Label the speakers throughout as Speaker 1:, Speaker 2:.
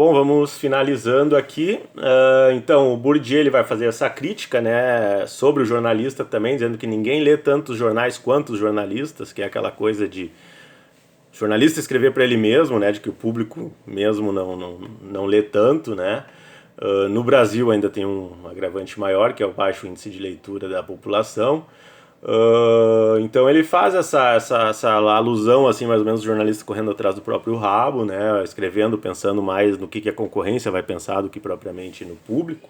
Speaker 1: Bom, vamos finalizando aqui. Então, o Bourdieu ele vai fazer essa crítica, né, sobre o jornalista também, dizendo que ninguém lê tantos jornais quanto os jornalistas, que é aquela coisa de jornalista escrever para ele mesmo, né, de que o público mesmo não lê tanto, né. No Brasil ainda tem um agravante maior, que é o baixo índice de leitura da população. Então ele faz essa alusão, assim, mais ou menos, do jornalista correndo atrás do próprio rabo, né, escrevendo, pensando mais no que a concorrência vai pensar do que propriamente no público,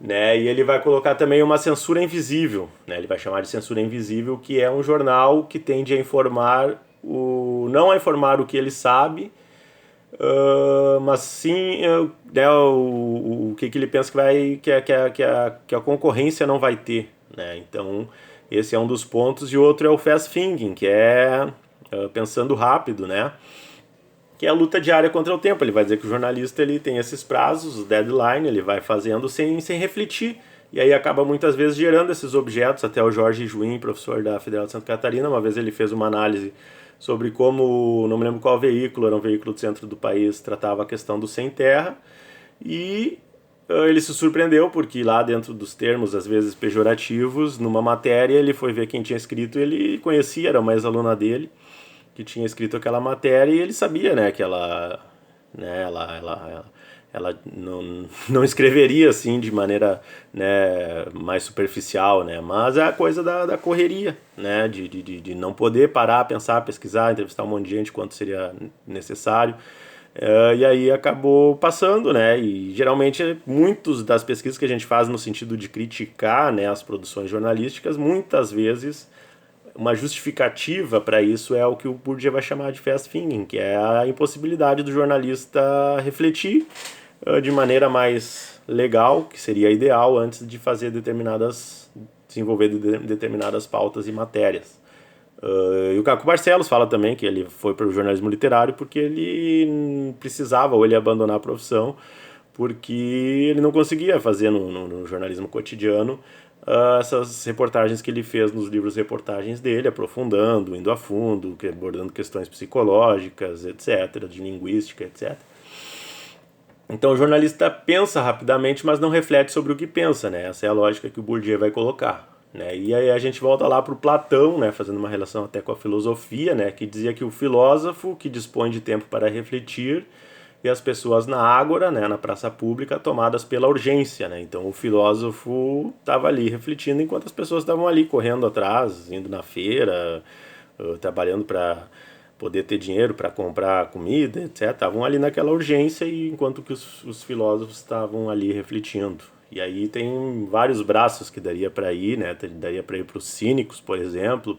Speaker 1: né, e ele vai colocar também uma censura invisível, né, ele vai chamar de censura invisível, que é um jornal que tende a informar não a informar o que ele sabe, mas sim né, o que ele pensa que a concorrência não vai ter, né? Então esse é um dos pontos, e outro é o fast thinking, que é pensando rápido, né? Que é a luta diária contra o tempo. Ele vai dizer que o jornalista ele tem esses prazos, o deadline, ele vai fazendo sem refletir, e aí acaba muitas vezes gerando esses objetos. Até o Jorge Juin, professor da Federal de Santa Catarina, uma vez ele fez uma análise sobre como, não me lembro qual veículo, era um veículo do centro do país, tratava a questão do sem terra, e ele se surpreendeu porque lá dentro dos termos, às vezes pejorativos, numa matéria ele foi ver quem tinha escrito, ele conhecia, era uma ex-aluna dele, que tinha escrito aquela matéria, e ele sabia, né, que ela, né, ela não escreveria assim de maneira, né, mais superficial, né, mas é a coisa da correria, né, de não poder parar, pensar, pesquisar, entrevistar um monte de gente quanto seria necessário. E aí acabou passando, né? E geralmente muitas das pesquisas que a gente faz no sentido de criticar, né, as produções jornalísticas, muitas vezes uma justificativa para isso é o que o Bourdieu vai chamar de fast thinking, que é a impossibilidade do jornalista refletir de maneira mais legal, que seria ideal antes de fazer desenvolver determinadas pautas e matérias. E o Caco Barcelos fala também que ele foi para o jornalismo literário porque ele precisava, ou ele ia abandonar a profissão, porque ele não conseguia fazer no jornalismo cotidiano essas reportagens que ele fez nos livros reportagens dele, aprofundando, indo a fundo, abordando questões psicológicas, etc., de linguística, etc. Então o jornalista pensa rapidamente, mas não reflete sobre o que pensa, né? Essa é a lógica que o Bourdieu vai colocar, né? E aí a gente volta lá para o Platão, né? Fazendo uma relação até com a filosofia, né? Que dizia que o filósofo que dispõe de tempo para refletir, e as pessoas na ágora, né, na praça pública, tomadas pela urgência, né? Então o filósofo estava ali refletindo enquanto as pessoas estavam ali correndo atrás, indo na feira, trabalhando para poder ter dinheiro para comprar comida, etc. Estavam ali naquela urgência, e enquanto que os filósofos estavam ali refletindo. E aí tem vários braços que daria para ir, né? Daria para ir para os cínicos, por exemplo,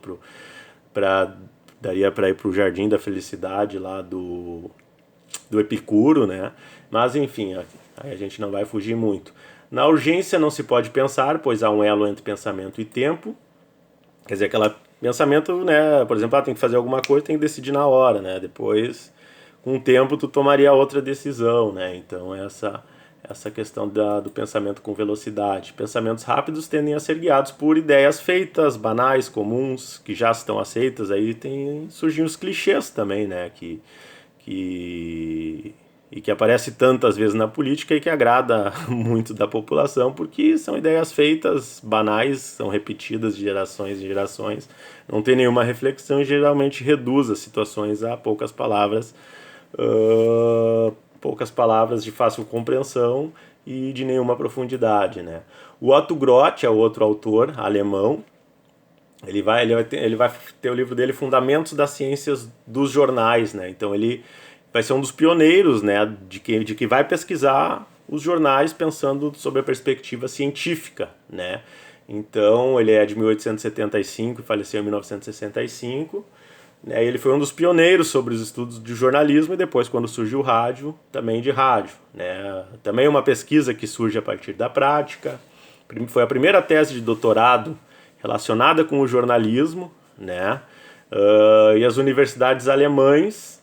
Speaker 1: daria para ir para o Jardim da Felicidade lá do Epicuro, né? Mas enfim, aí a gente não vai fugir muito. Na urgência não se pode pensar, pois há um elo entre pensamento e tempo. Quer dizer, aquele pensamento, né? Por exemplo, tem que fazer alguma coisa, tem que decidir na hora, né? Depois, com o tempo, tu tomaria outra decisão, né? Então essa questão do pensamento com velocidade. Pensamentos rápidos tendem a ser guiados por ideias feitas, banais, comuns, que já estão aceitas. Aí surgem os clichês também, né? E que aparece tantas vezes na política e que agrada muito da população, porque são ideias feitas, banais, são repetidas de gerações em gerações, não tem nenhuma reflexão e geralmente reduz as situações a poucas palavras de fácil compreensão e de nenhuma profundidade, né? O Otto Groth é o outro autor alemão. Ele vai ter o livro dele, Fundamentos das Ciências dos Jornais, né? Então ele vai ser um dos pioneiros, né, de que vai pesquisar os jornais pensando sobre a perspectiva científica, né? Então ele é de 1875 e faleceu em 1965. Né? Ele foi um dos pioneiros sobre os estudos de jornalismo, e depois, quando surgiu o rádio, também de rádio, né? Também uma pesquisa que surge a partir da prática. Foi a primeira tese de doutorado relacionada com o jornalismo, né? E as universidades alemãs,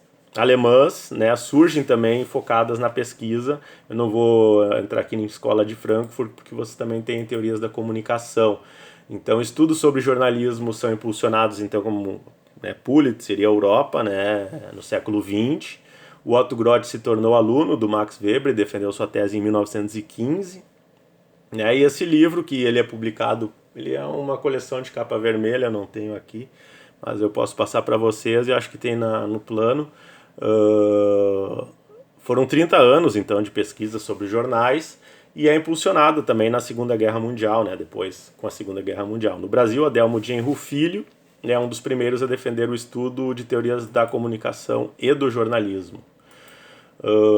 Speaker 1: né, surgem também focadas na pesquisa. Eu não vou entrar aqui na escola de Frankfurt, porque você também tem teorias da comunicação. Então, estudos sobre jornalismo são impulsionados, então, como, né, Pulitzer e a Europa, né, no século XX. O Otto Groth se tornou aluno do Max Weber e defendeu sua tese em 1915. E esse livro, que ele é publicado, ele é uma coleção de capa vermelha, não tenho aqui, mas eu posso passar para vocês e acho que tem no plano. Foram 30 anos, então, de pesquisa sobre jornais, e é impulsionado também na Segunda Guerra Mundial, né, depois com a Segunda Guerra Mundial. No Brasil, Adelmo Genro Filho é um dos primeiros a defender o estudo de teorias da comunicação e do jornalismo.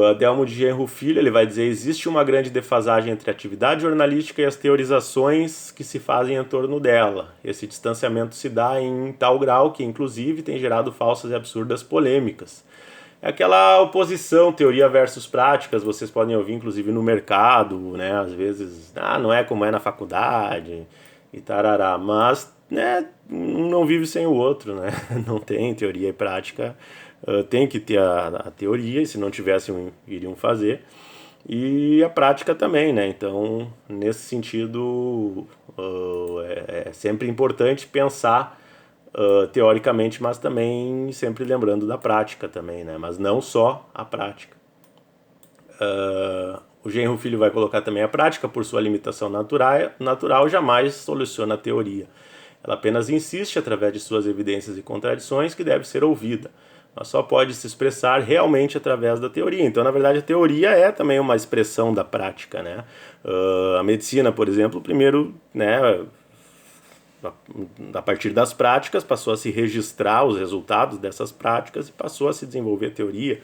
Speaker 1: Adelmo Genro Filho, ele vai dizer: existe uma grande defasagem entre a atividade jornalística e as teorizações que se fazem em torno dela. Esse distanciamento se dá em tal grau que, inclusive, tem gerado falsas e absurdas polêmicas. É aquela oposição, teoria versus práticas, vocês podem ouvir inclusive no mercado, né? Às vezes, não é como é na faculdade e tarará, mas, né, um não vive sem o outro, né? Não tem teoria e prática, tem que ter a teoria, e se não tivessem, iriam fazer, e a prática também, né? Então, nesse sentido, é sempre importante pensar teoricamente, mas também sempre lembrando da prática também, né? Mas não só a prática. O Genro Filho vai colocar também: a prática, por sua limitação natural, jamais soluciona a teoria. Ela apenas insiste, através de suas evidências e contradições, que deve ser ouvida, mas só pode se expressar realmente através da teoria. Então, na verdade, a teoria é também uma expressão da prática, né? A medicina, por exemplo, primeiro, né, a partir das práticas, passou a se registrar os resultados dessas práticas e passou a se desenvolver teoria.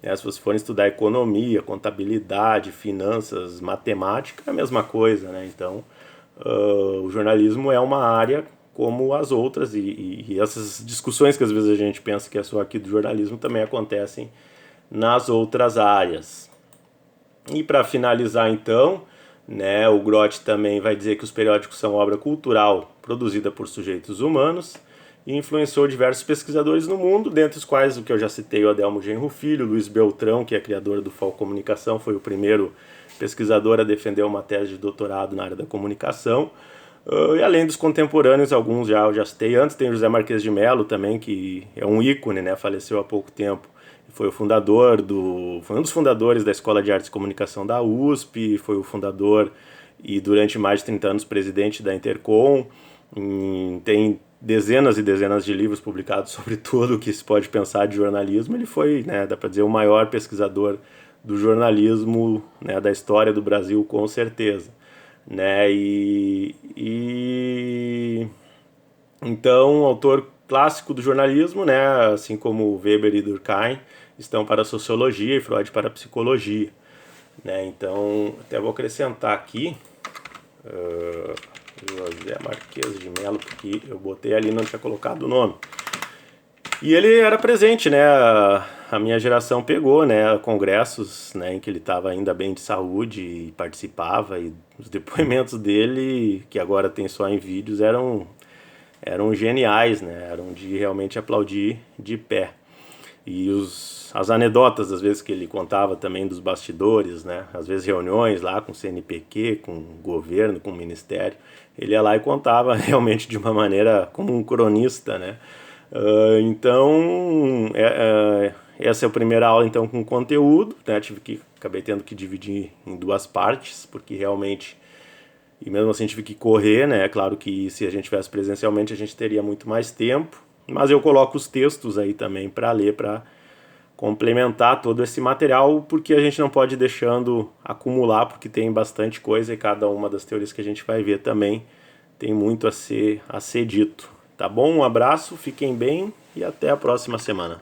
Speaker 1: Se vocês forem estudar economia, contabilidade, finanças, matemática, é a mesma coisa, né? Então, o jornalismo é uma área como as outras, e essas discussões que às vezes a gente pensa que é só aqui do jornalismo também acontecem nas outras áreas. E para finalizar, então, né, o Groth também vai dizer que os periódicos são obra cultural produzida por sujeitos humanos e influenciou diversos pesquisadores no mundo, dentre os quais o que eu já citei, o Adelmo Genro Filho. Luiz Beltrão, que é criador do FAO Comunicação, foi o primeiro pesquisador a defender uma tese de doutorado na área da comunicação. E além dos contemporâneos, alguns eu já citei antes, tem o José Marques de Mello também, que é um ícone, né, faleceu há pouco tempo. Foi um dos fundadores da Escola de Artes e Comunicação da USP, foi o fundador e durante mais de 30 anos presidente da Intercom. Tem dezenas e dezenas de livros publicados sobre tudo o que se pode pensar de jornalismo. Ele foi, né, dá para dizer, o maior pesquisador do jornalismo, né, da história do Brasil, com certeza. Né? Então, autor clássico do jornalismo, né, assim como Weber e Durkheim estão para a sociologia e Freud para a psicologia, né? Então, até vou acrescentar aqui José Marques de Mello, porque eu botei ali e não tinha colocado o nome. E ele era presente, né? A minha geração pegou, né, congressos, né, em que ele estava ainda bem de saúde e participava, e os depoimentos dele, que agora tem só em vídeos, eram geniais, né? Eram de realmente aplaudir de pé. E as anedotas, às vezes, que ele contava também dos bastidores, né? Às vezes reuniões lá com o CNPq, com o governo, com o ministério, ele ia lá e contava realmente de uma maneira como um cronista, né? Então, essa é a primeira aula então com conteúdo, né? Acabei tendo que dividir em duas partes, porque realmente, e mesmo assim tive que correr, né? É claro que se a gente tivesse presencialmente a gente teria muito mais tempo, mas eu coloco os textos aí também para ler, para complementar todo esse material, porque a gente não pode ir deixando acumular, porque tem bastante coisa e cada uma das teorias que a gente vai ver também tem muito a ser dito. Tá bom? Um abraço, fiquem bem e até a próxima semana.